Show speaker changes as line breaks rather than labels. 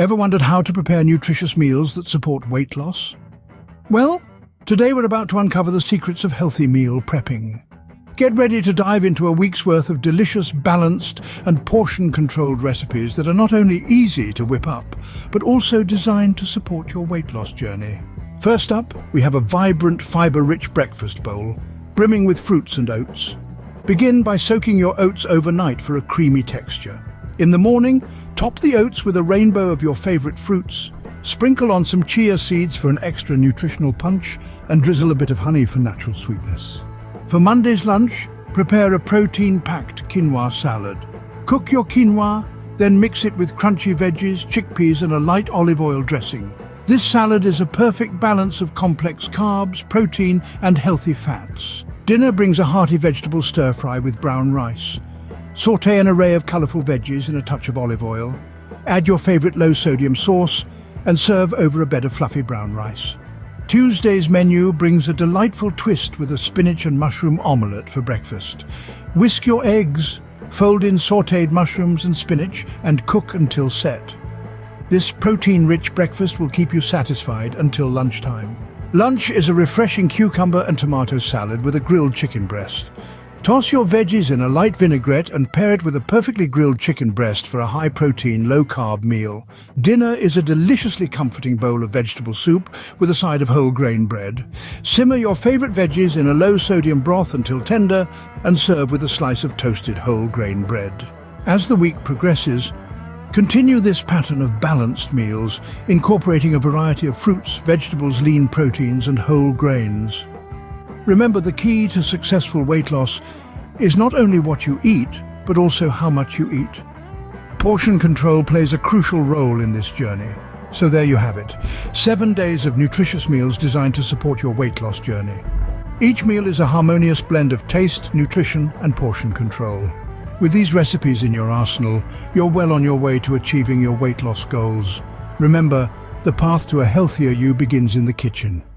Ever wondered how to prepare nutritious meals that support weight loss? Well, today we're about to uncover the secrets of healthy meal prepping. Get ready to dive into a week's worth of delicious, balanced and portion-controlled recipes that are not only easy to whip up, but also designed to support your weight loss journey. First up, we have a vibrant, fiber-rich breakfast bowl, brimming with fruits and oats. Begin by soaking your oats overnight for a creamy texture. In the morning, top the oats with a rainbow of your favorite fruits, sprinkle on some chia seeds for an extra nutritional punch, and drizzle a bit of honey for natural sweetness. For Monday's lunch, prepare a protein-packed quinoa salad. Cook your quinoa, then mix it with crunchy veggies, chickpeas and a light olive oil dressing. This salad is a perfect balance of complex carbs, protein and healthy fats. Dinner brings a hearty vegetable stir-fry with brown rice. Sauté an array of colourful veggies in a touch of olive oil. Add your favourite low-sodium sauce and serve over a bed of fluffy brown rice. Tuesday's menu brings a delightful twist with a spinach and mushroom omelette for breakfast. Whisk your eggs, fold in sautéed mushrooms and spinach, and cook until set. This protein-rich breakfast will keep you satisfied until lunchtime. Lunch is a refreshing cucumber and tomato salad with a grilled chicken breast. Toss your veggies in a light vinaigrette and pair it with a perfectly grilled chicken breast for a high-protein, low-carb meal. Dinner is a deliciously comforting bowl of vegetable soup with a side of whole grain bread. Simmer your favorite veggies in a low-sodium broth until tender and serve with a slice of toasted whole grain bread. As the week progresses, continue this pattern of balanced meals, incorporating a variety of fruits, vegetables, lean proteins and whole grains. Remember, the key to successful weight loss is not only what you eat, but also how much you eat. Portion control plays a crucial role in this journey. So there you have it, 7 days of nutritious meals designed to support your weight loss journey. Each meal is a harmonious blend of taste, nutrition, and portion control. With these recipes in your arsenal, you're well on your way to achieving your weight loss goals. Remember, the path to a healthier you begins in the kitchen.